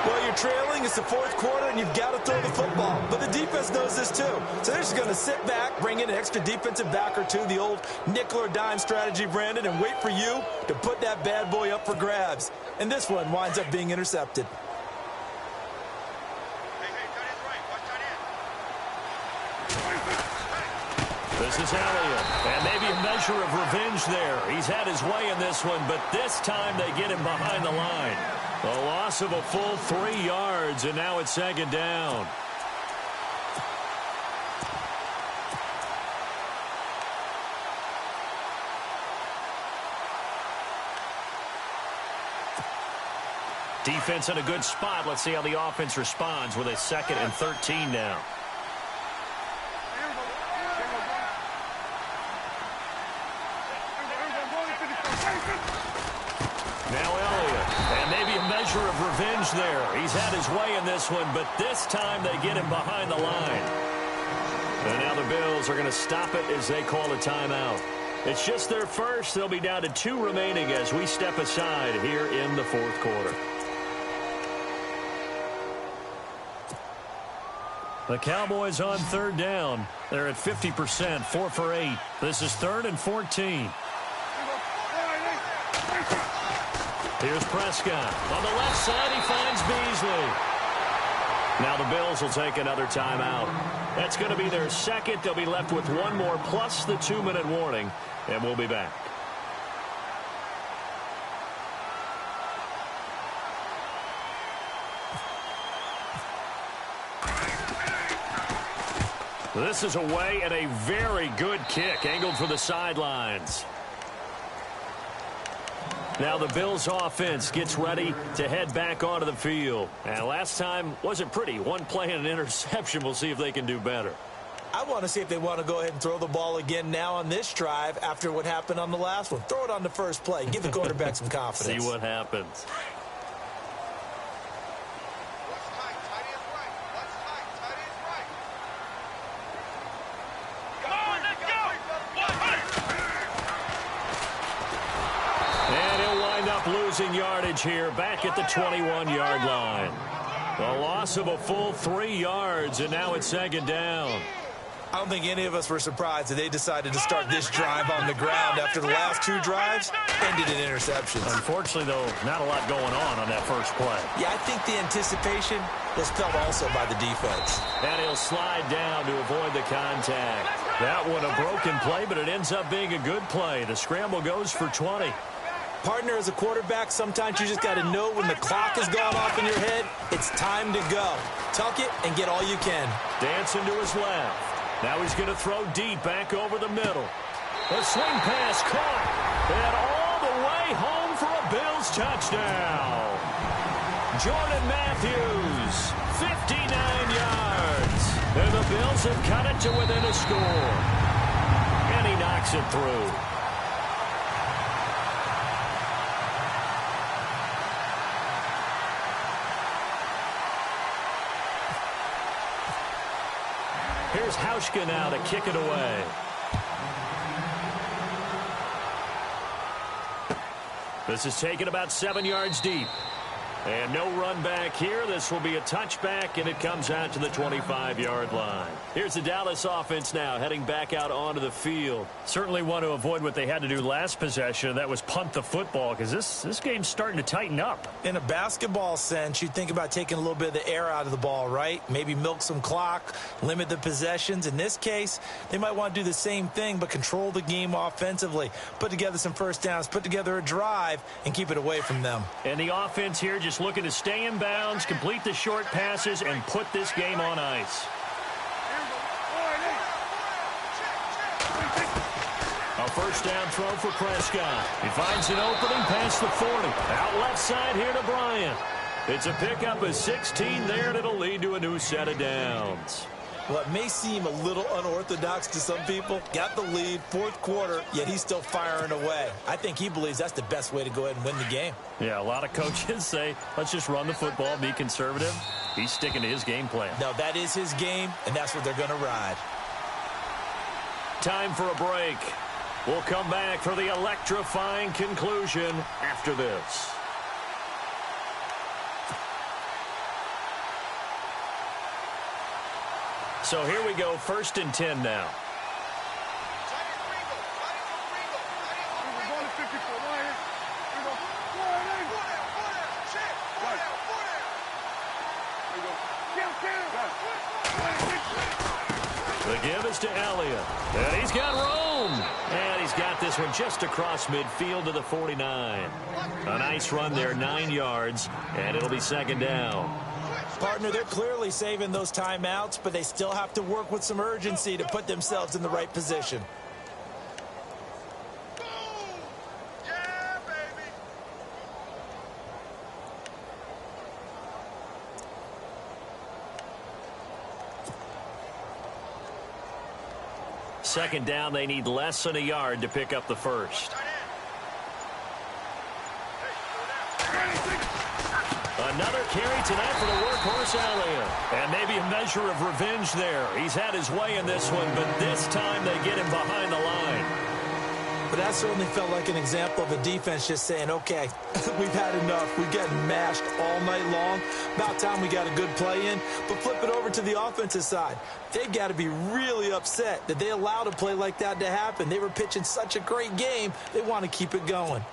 Well, you're trailing. It's the 4th quarter, and you've got to throw the football. But the defense knows this, too. So they're just going to sit back, bring in an extra defensive back or two, the old nickel or dime strategy, Brandon, and wait for you to put that bad boy up for grabs. And this one winds up being intercepted.
The This is Elliott. And maybe a measure of revenge there. He's had his way in this one, but this time they get him behind the line. A loss of a full 3 yards, and now it's 2nd down. Defense in a good spot. Let's see how the offense responds with a 2nd and 13 now. Now Elliott. And maybe a measure of revenge there. He's had his way in this one, but this time they get him behind the line. And now the Bills are going to stop it as they call a timeout. It's just their first. They'll be down to 2 remaining as we step aside here in the 4th quarter. The Cowboys on 3rd down. They're at 50%, 4 for 8. This is 3rd and 14. Here's Prescott. On the left side, he finds Beasley. Now the Bills will take another timeout. That's going to be their 2nd. They'll be left with 1 more plus the 2-minute warning, and we'll be back. This is away and a very good kick angled for the sidelines. Now the Bills offense gets ready to head back onto the field. And last time wasn't pretty. 1 play and an interception. We'll see if they can do better.
I want to see if they want to go ahead and throw the ball again now on this drive after what happened on the last one. Throw it on the first play. Give the quarterback some confidence.
See what happens. Losing yardage here back at the 21-yard line. A loss of a full 3 yards, and now it's 2nd down.
I don't think any of us were surprised that they decided to start this drive on the ground after the last 2 drives ended in interceptions.
Unfortunately, though, not a lot going on that first play.
Yeah, I think the anticipation was felt also by the defense.
And he'll slide down to avoid the contact. That one a broken play, but it ends up being a good play. The scramble goes for 20.
Partner, as a quarterback, sometimes you just got to know when the clock has gone off in your head, it's time to go. Tuck it and get all you can.
Dancing to his left. Now he's going to throw deep back over the middle. A swing pass caught. And all the way home for a Bills touchdown. Jordan Matthews, 59 yards. And the Bills have cut it to within a score. And he knocks it through. Here's Hauschka now to kick it away. This is taken about 7 yards deep. And no run back here. This will be a touchback, and it comes out to the 25-yard line. Here's the Dallas offense now heading back out onto the field. Certainly want to avoid what they had to do last possession. That was punt the football, because this game's starting to tighten up.
In a basketball sense, you think about taking a little bit of the air out of the ball, right? Maybe milk some clock, limit the possessions. In this case, they might want to do the same thing, but control the game offensively. Put together some first downs, put together a drive, and keep it away from them.
And the offense here just looking to stay in bounds, complete the short passes, and put this game on ice. A first down throw for Prescott. He finds an opening past the 40. Out left side here to Bryant. It's a pickup of 16 there, and it'll lead to a new set of downs.
Well, it may seem a little unorthodox to some people. Got the lead, 4th quarter, yet he's still firing away. I think he believes that's the best way to go ahead and win the game.
Yeah, a lot of coaches say, let's just run the football, be conservative. He's sticking to his game plan.
No, that is his game, and that's what they're going to ride.
Time for a break. We'll come back for the electrifying conclusion after this. So here we go, 1st and 10 now. The give goes to Elliott. And he's got room. And he's got this one just across midfield to the 49. A nice run there, 9 yards, and it'll be second down.
Partner, they're clearly saving those timeouts, but they still have to work with some urgency to put themselves in the right position.
Second down, they need less than a yard to pick up the first. Another carry tonight for the workhorse Elliott. And maybe a measure of revenge there. He's had his way in this one, but this time they get him behind the line.
But that certainly felt like an example of a defense just saying, okay, we've had enough. We've gotten mashed all night long. About time we got a good play in. But flip it over to the offensive side. They've got to be really upset that they allowed a play like that to happen. They were pitching such a great game, they want to keep it going.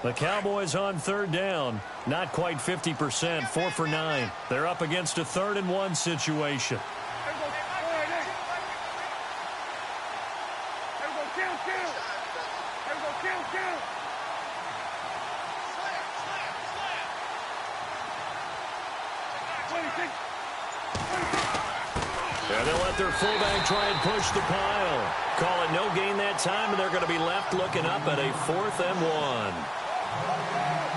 The Cowboys on third down. Not quite 50%, 4 for 9. They're up against a 3rd and 1 situation. And they'll let their fullback try and push the pile. Call it no gain that time, and they're going to be left looking up at a 4th and 1.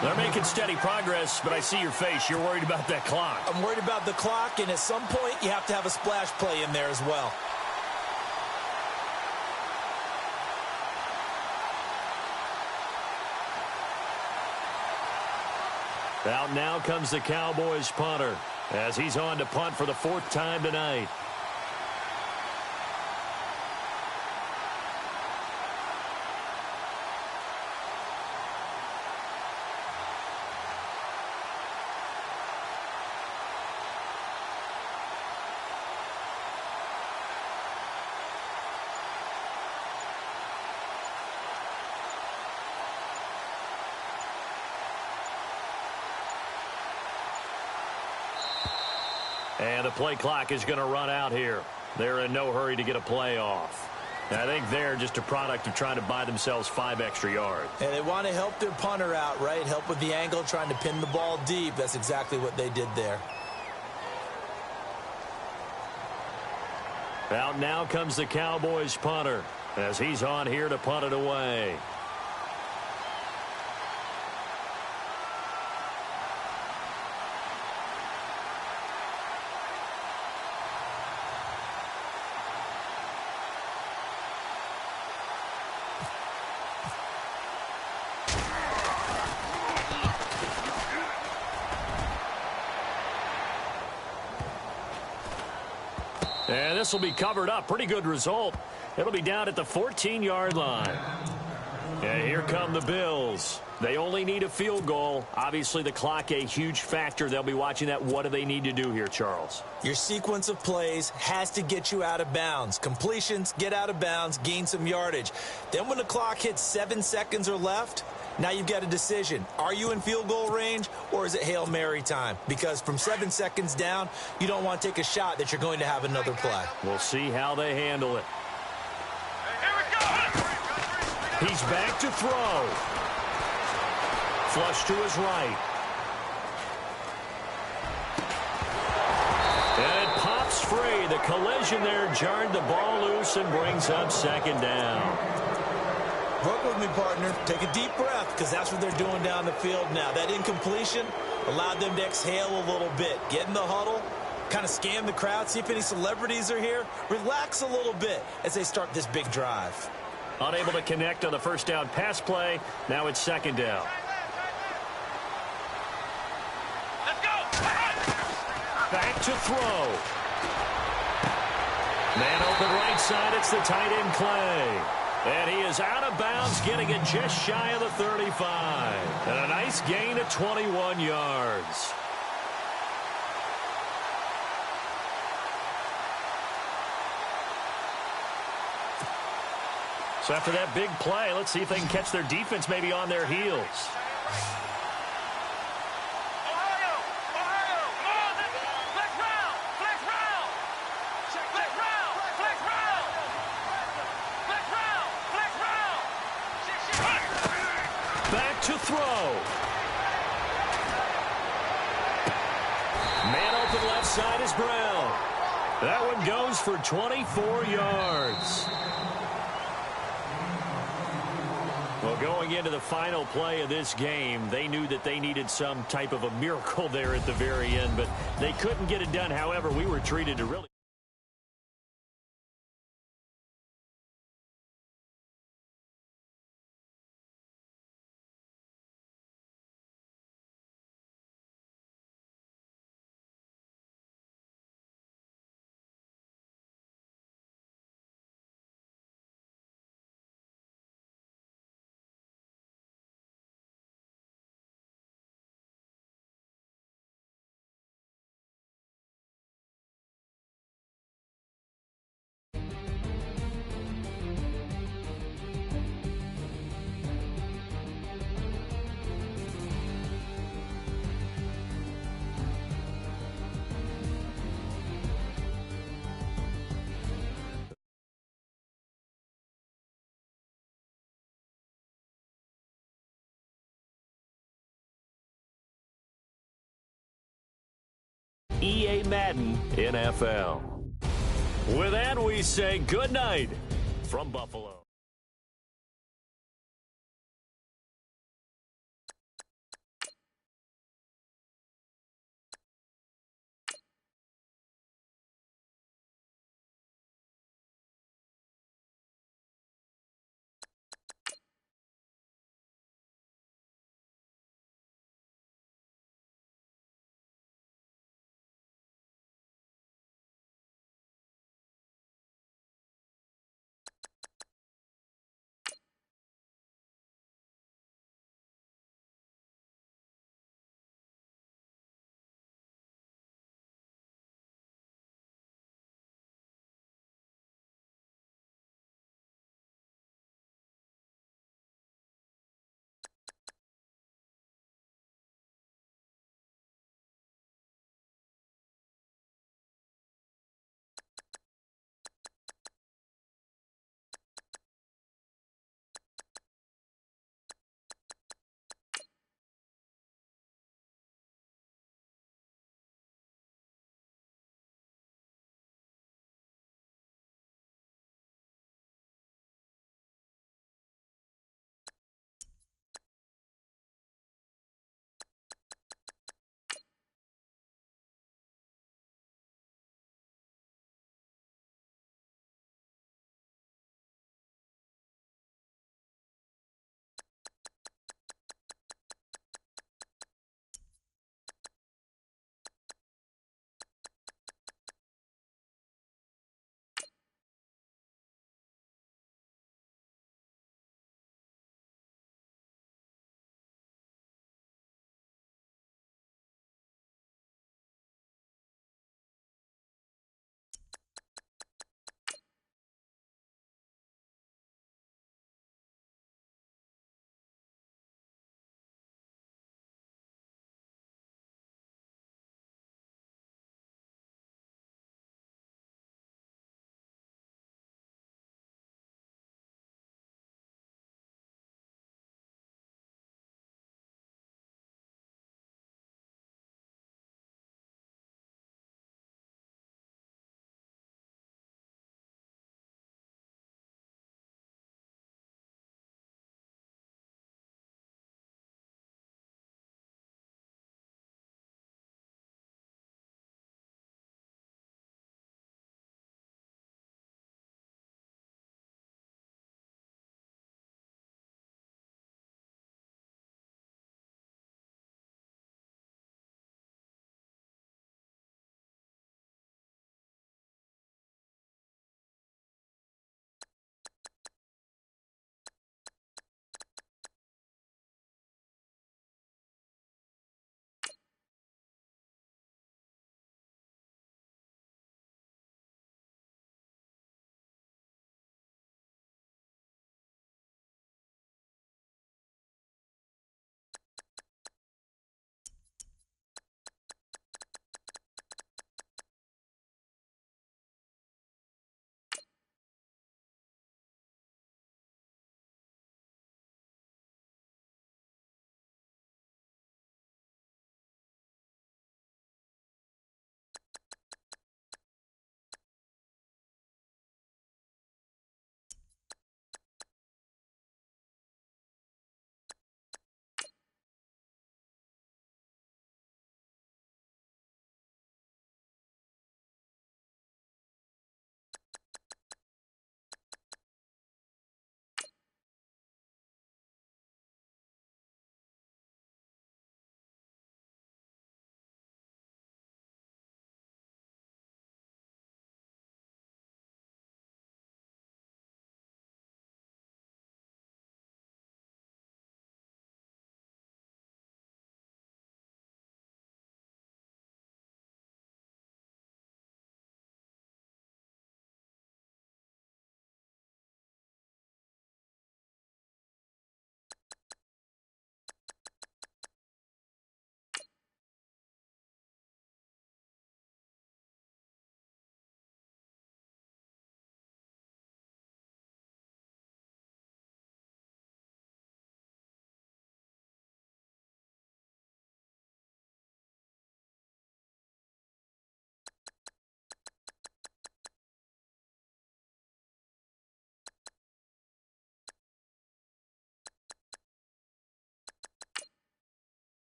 They're making steady progress, but I see your face. You're worried about that clock.
I'm worried about the clock, and at some point, you have to have a splash play in there as well.
Out now comes the Cowboys punter as he's on to punt for the 4th time tonight. And the play clock is going to run out here. They're in no hurry to get a play off. I think they're just a product of trying to buy themselves 5 extra yards.
And they want to help their punter out, right? Help with the angle, trying to pin the ball deep. That's exactly what they did there.
Out now comes the Cowboys punter as he's on here to punt it away. And this will be covered up. Pretty good result. It'll be down at the 14-yard line. And here come the Bills. They only need a field goal. Obviously, the clock a huge factor. They'll be watching that. What do they need to do here, Charles?
Your sequence of plays has to get you out of bounds. Completions, get out of bounds, gain some yardage. Then when the clock hits 7 seconds or left, now you've got a decision. Are you in field goal range, or is it Hail Mary time? Because from 7 seconds down, you don't want to take a shot that you're going to have another play.
We'll see how they handle it. He's back to throw. Flush to his right. And it pops free. The collision there jarred the ball loose and brings up second down.
Work with me, partner. Take a deep breath, because that's what they're doing down the field now. That incompletion allowed them to exhale a little bit. Get in the huddle, kind of scan the crowd, see if any celebrities are here. Relax a little bit as they start this big drive.
Unable to connect on the first down pass play. Now it's second down.
Let's go.
Back to throw. Man open right side. It's the tight end Clay. And he is out of bounds, getting it just shy of the 35. And a nice gain of 21 yards. So after that big play, let's see if they can catch their defense maybe on their heels. Back to throw. Man open left side is Brown. That one goes for 24 yards. Well, going into the final play of this game, they knew that they needed some type of a miracle there at the very end, but they couldn't get it done. However, we were treated to really... EA Madden NFL. With that, we say good night from Buffalo.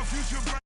future.